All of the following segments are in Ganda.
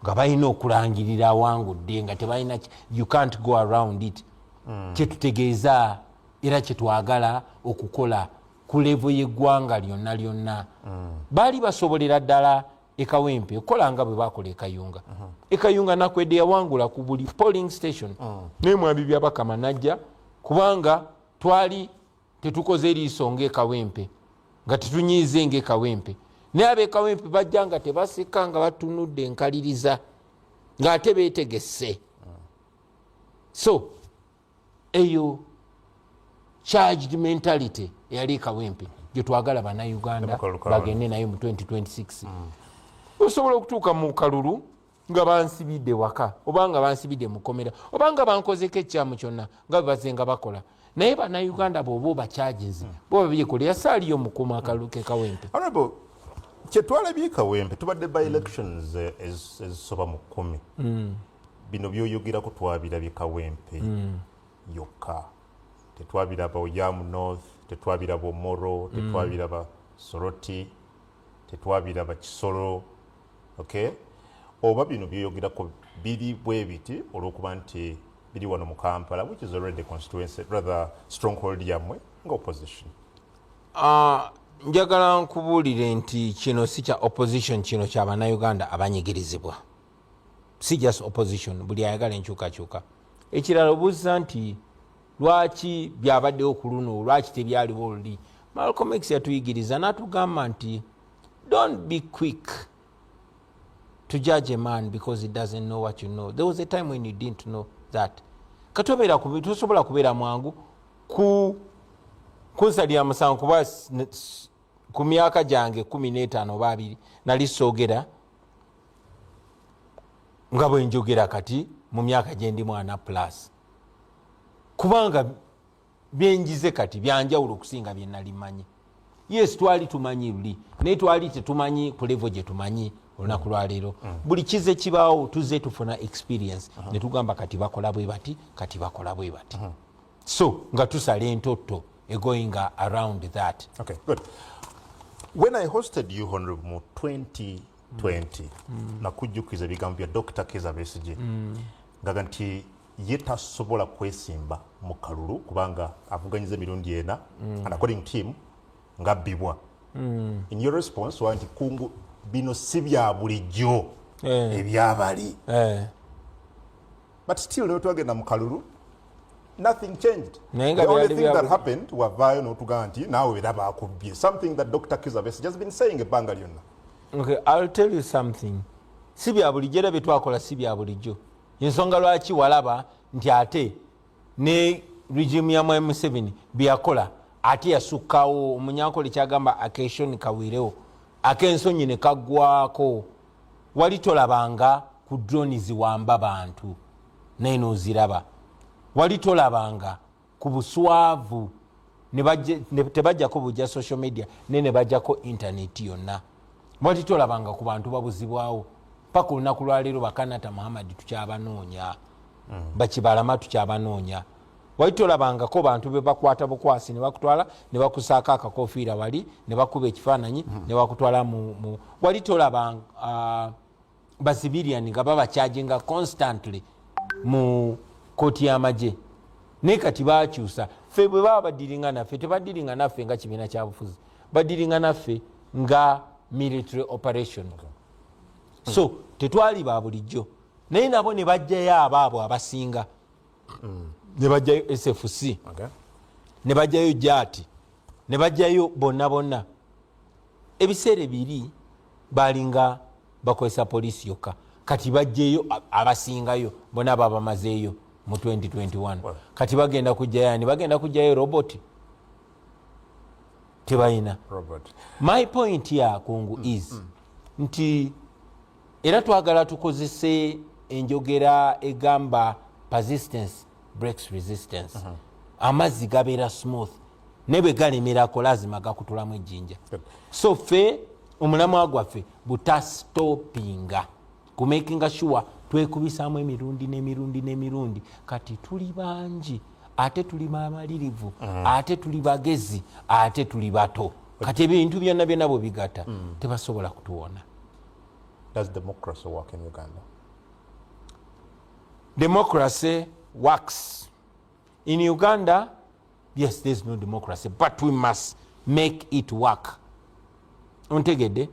nga balina okulangirira awangudde nga tebalina you can't go around it. Kyetutegeeza era kyetwagala okukola ku levo y'eggwanga lyonna. Baali basobolera ddala ekawempe okukola nga bwe bakola ekayunga. Ekayunga nakwedde yawangula ku buli polling station. Nemwami byabakama najja kubanga twali tetukoze eriiso ng'ekawempe nga tetunyiize ng'ekawempe. Naye ab'ekawempe bajja nga tebaseka nga batunudde enkaliriza ng'ate beetegesse. So eyo charged mentality eyali ekawempe gye twagala bannayuganda bagende nayo mu 2026. Osobola okutuuka mu kalulu nga bansibidde waka oba nga bansibidde mu kkomera oba nga bankozeko ekyamu kyonna nga bwe bazenga bakola. Naye bannayuganda bw'oba obacharges bo babyekolera saaliyo mukuma akalulu k'ekawempe. Kyetwalabye ekawempe tubadde by elections ezisoba mu 10. Bino byoyogerako twabirabye kawempe yokka. Tetwabiraba Oyamu North, tetwabiraba Omoro, tetwabiraba Soroti, tetwabiraba Kisoro. Okay? Oba bino byoyogerako biri bwe biti olw'okuba nti biri wano mu Kampala, which is already a constituency, rather stronghold yammwe nga opposition. Njagala nkubuulire nti kino si kya opposition, kino kya bannayuganda abanyigirizibwa. Si just opposition, buli ayagala enkyukakyuka. Ekirala obuuza nti lwaki byabaddewo ku luno, lwaki tebyaliwo luli. Malcolm X yatuyigiriza n'atugamba nti don't be quick to judge a man because he doesn't know what you know. There was a time when you didn't know that. Tosobola kubeera mwangu kunsalira musango kuba ku myaka gyange 15 oba 2 nali soogera nga bwe njogera kati mu myaka gye ndi mwana plus. Kubanga byenjize kati byanjawulo okusinga bye nali manyi. Yes, twali tumanyi luli naye twali tetumanyi ku level gye tumanyi olunaku lwa leero. Buli kize kibaawo tuze tufuna experience ne tugamba kati bakola bwe bati, kati bakola bwe bati. So nga tusala entotto going around that. Okay, good. When I hosted you, Honorable, mu 2020, nakujjukiza ebigambo bya Dr. Kyakoze Besigye ngaga nti ye tasobola kwesimba mu kalulu kubanga avuganyiza emirundi ena and according to him ngabbibwa. In your response wanti Kunguu bino si bya bulijjo ebyabali. But still no twagenda mu kalulu, nothing changed. The only thing that happened was via no tuganti now we have akubye, something that Dr. Kyakoze has just been saying ebanga lyonna. Okay, I'll tell you something. Si bya bulijjo era betwakola si bya bulijjo. Ensonga lwaki walaba nti ate ne regime ya M7 byakola ate yasukkawo omunyankole kyagamba acation kawirewo akensonyi ne kaggwako. Wali tolabanga ku drone ziwamba bantu naye n'oziraba. Wali tolabanga ku buswavu tebajjako bujja social media ne bajjako internet yonna. Wali tolabanga ku bantu babuzibwawo paka olunaku lwaleero bakanata Muhammad tukyabanoonya, bakibalama tukyabanoonya. Wali tolabangako bantu be bakwata bukwasi ne bakutwala ne bakusaako akakofiira wali ne bakuba ekifaananyi ne bakutwala mu wali tolabanga basibiriani nga babacharginga constantly mu kooti y'amagye. Naye kati baakyusa. Ffe bwe baba badiringa naffe tebadiringa naffe nga kibiina kyabufuzi, badiringa naffe nga military operation. So tetwali ba bulijjo naye nabo ne bajjayo abaabo abasinga. Ne bajjayo SFC, ne bajjayo Jati, ne bajjayo bonna. Ebiseera biri balinga bakozesa poliisi yokka, kati bajjayo abasingayo bonna babamazeeyo mu 2021. Kati bagenda kujjayo robot tebayina. My point ya Kunguu is nti era twagala tukozese enjogera egamba persistence breaks resistance. Amazzi gabeera smooth ne bwe galemerako lazima gakutulamu ejjinja. So ffe omulamwa gwaffe butastopinga ku making sure twekubisaamu emirundi kati tuli bangi ate tuli bamalirivu ate tuli bagezi ate tuli bato kati ebintu byonna bwe bigata tebasobola kutuwona. Does democracy work in Uganda? democracy works. In Uganda, yes, there's no democracy, but we must make it work. Ontegedde?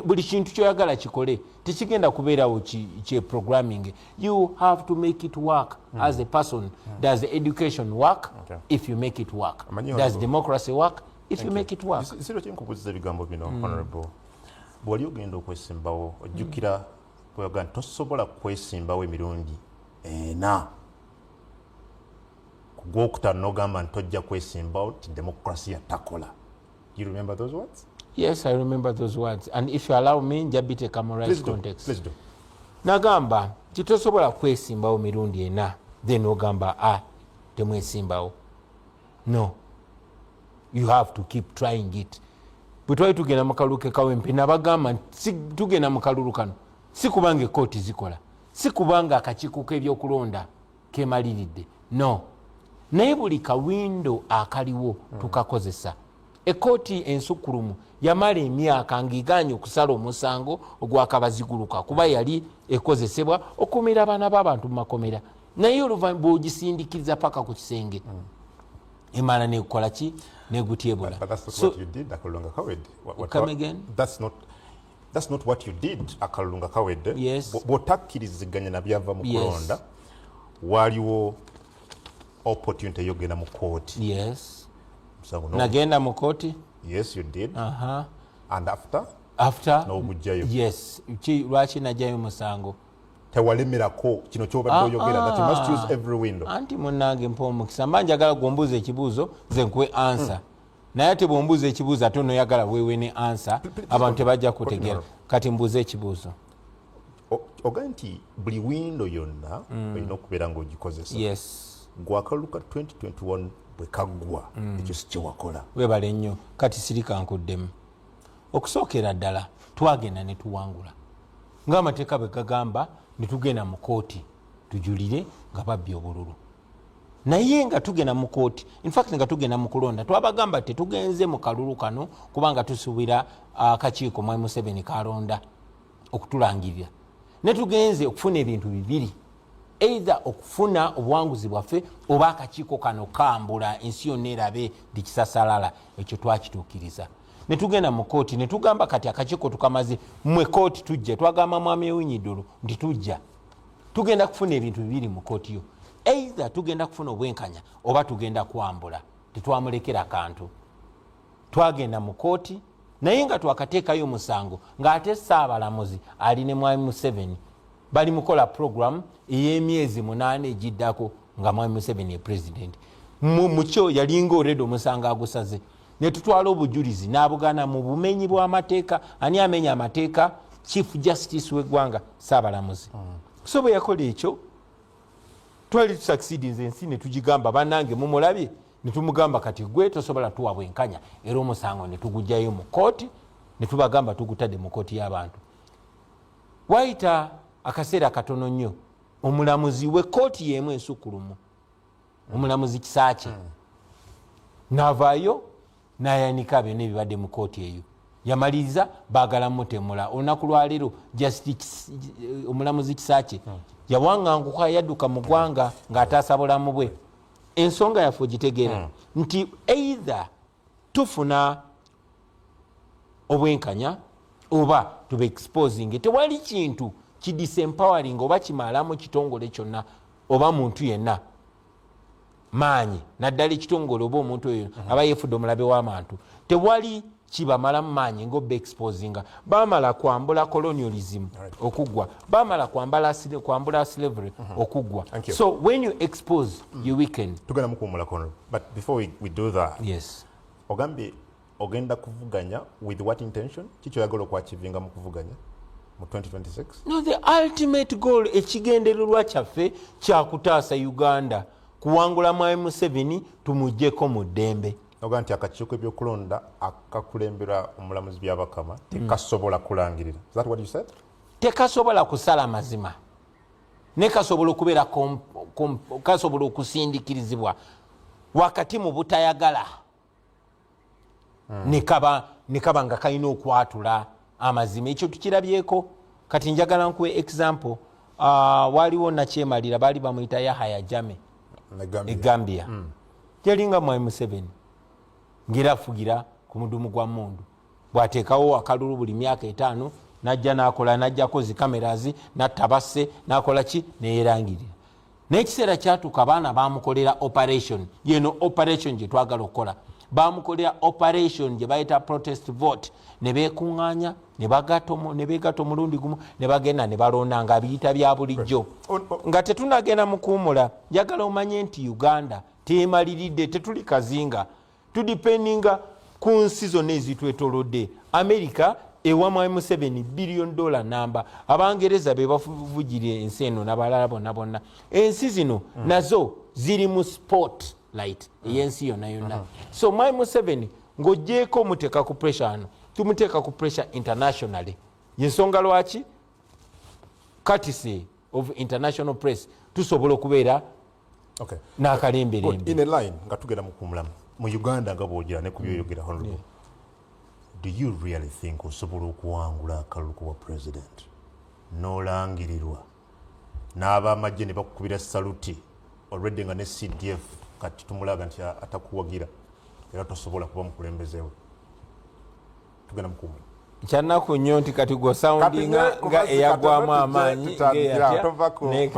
Buli kintu kyoyagala kikole tekigenda kubeerawo kye programming. You have to make it work as a person. Does the education work? If you make it work. Does democracy work? If you make it work. Siro kyenkubuuza ebigambo bino honorable. Bw'oli ogenda okwesimbawo ojjukira bw'oyoga nti tosobola kwesimbawo emirundi ena. Ku gwokutaano n'ogamba nti tojja kwesimbawo ti demokrasiya takola. You remember those words? Yes, I remember those words. And if you allow me, njabiteeka mu right context. Please do. Nagamba titosobola kwesimbawo mirundi ena then ogamba temwesimbawo. No. You have to keep trying it. Bwe twali tugenda mu kalulu ke Kawempe nabagamba tugenda mu kalulu kano si kubanga ekkooti zikola, si kubanga akakiiko k'ebyokulonda kemaliridde. No. Naye buli kawindo akaliwo tukakozesa. Ekkooti ensukulumu yamala emyaka ng'iganye okusala omusango ogwakabaziguluka kuba yali ekozesebwa okumira abaana b'abantu mu makomera. Naye oluvannyuma bw'ogisindikiriza paka ku kisenge emala nekola ki negutyebula. But that's not what you did, Akalunga Kawedde. Come again? That's not what you did, Akalunga Kawedde. Yes. Bw'otakkiriziganya na byava mu kulonda, waliwo opportunity yogenda mu kooti. Yes. So, no. Nagenda mu kooti? Yes, you did. And after? No gujjayo. Yes. Lwaki najjayo musango? Tewalemerako kino kyobadde oyogera that you must use every window. Anti munnange mpa omukisa mba njagala gwombuuza ekibuuzo nze nkuwe answer. Naye ate bwombuuza ekibuuzo ate onoyagala weewe ne answer abantu tebajja kutegeera. Kati mbuuza ekibuuzo. Oga nti buli window yonna olina okubeera ng'ogikozesa. Yes. Gwakaluka 2021 bwe kaggwa ekyo si kye wakola. Weebale nnyo kati sirika nkuddemu. Okusookera ddala twagenda ne tuwangula. Ng'amateeka bwe gagamba ne tugenda mu kooti tujulire nga babbye obululu. Naye nga tugenda mu kooti, in fact nga tugenda mu kulonda, twabagamba tetugenze mu kalulu kano kubanga tusuubira akakiiko mwai Museveni kalonda okutulangirira. Ne tugenze okufuna ebintu bibiri. Either okufuna obuwanguzi bwaffe oba akakiiko kano kambula ensi yonna erabe ndikisasalala. Ekyo twakituukiriza. Ne tugenda mu kooti ne tugamba kati akakiiko tukamaze mmwe kooti tujja. Twagamba mwami Ewinyiddulu nti tujja. Tugenda kufuna ebintu bibiri mu kooti yo. Either tugenda kufuna obwenkanya oba tugenda kwambula. Tetwamulekera kantu. Twagenda mu kooti naye nga twakateekayo musango ng'ate Ssaabalamuzi ali ne mwami Museveni bali mukola program ey'emyezi 8 egiddako nga mwami Museveni ye president. Mukyo yalinga already omusango agusaze. Ne tutwala obujulizi n'abugana mu bumenyi bw'amateeka. Ani amenya amateeka? Chief Justice w'eggwanga Ssaabalamuzi. So bwe yakola ekyo twali tusucceedinze ensi ne tugigamba bannange mumulabye ne tumugamba kati gwe tosobola tuwa bwenkanya era omusango ne tugujjayo mu kooti ne tubagamba tugutadde mu kooti y'abantu. Wayita akaseera katono nnyo omulamuzi w'ekkooti y'emu ensukulumu omulamuzi Kisaakye n'avaayo n'ayanika byonna ebibadde mu kooti eyo. Yamaliriza baagala mutemula. Olunaku lwaleero omulamuzi Kisaakye yawanganguka yadduka mu ggwanga ng'ataasa bulamu bwe. Ensonga yaffe ogitegeera nti either tufuna obwenkanya oba tuba exposing. Tewali kintu kidisempowering oba kimalamu kitongole kyonna oba muntu yenna maanyi naddala ekitongole oba omuntu oyo aba yeefudde omulabe w'abantu. Tewali kibamalamu maanyi ng'oba exposinga. Baamala kwambula colonialism okuggwa. Baamala kwambula slavery okuggwa. So when you expose you weaken. Tugenda mukuwumula kono. But before we do that. Yes. Ogambye ogenda kuvuganya with what intention? Kiki oyagala okwachivinga mu kuvuganya mu 2026? No, the ultimate goal ekigendererwa kyaffe kyakutaasa Uganda kuwangula mwami Museveni tumuggyeko mu ddembe. Oga nti akakiiko ebyokulonda akakulembera omulamuzi by'Abakama tekasobola kulangirira. Is that what you said? Tekasobola kusala mazima. Ne kasobola okubeera kasobola okusindikirizibwa wakati mu butayagala. Nekaba nga kalina okwatula amazima. Ekyo tukirabyeko. Kati njagala nkuwe example. waliwo nakyemalira baali bamuyita Yahya Jammeh e Gambia yalinga mwai Museveni ngera afugira ku mudumu gwa mundu bwateekawo akalulu buli myaka 5 najja nakola najjako zi cameras nattabasse nakola ki neerangirira n'ekiseera kyatuuka abaana bamukolera operation yeno operation gye twagala okukola bamukolera operation gye bayita protest vote ne beekuŋŋaanya ne beegatta omulundi gumu ne bagenda ne balonda nga biyita bya bulijjo nga tetunagenda mukuwumula njagala omanye nti Uganda teemaliridde tetuli kazinga tudipendinga ku nsi zonna ezitwetolodde America ewa mwai Museveni $1 billion namba abangereza be bavugire ensi eno n'abalala bonna ensi zino nazo ziri mu spotlight ey'ensi yonna so mwai Museveni ng'oggyeko muteeka ku pressure ano tumuteeka ku pressure internationally yensonga lwaki courtesy of international press tusobola okubeera n'akalemberembe in a line nga tugenda mukumulamu mu Uganda nga bw'ogira ne ku byoyogera honorable do you really think osobola okuwangula akalulu wa president n'olangirirwa n'abamajje ne bakukubira saluti already nga ne CDF kati tumulaga nti atakuwagira era tosobola kuba mukulembezeewe tugenda mukumula kyanaku nnyo nti kati gwo soundinga nga eyagwamu amaanyi ng'eyatya ne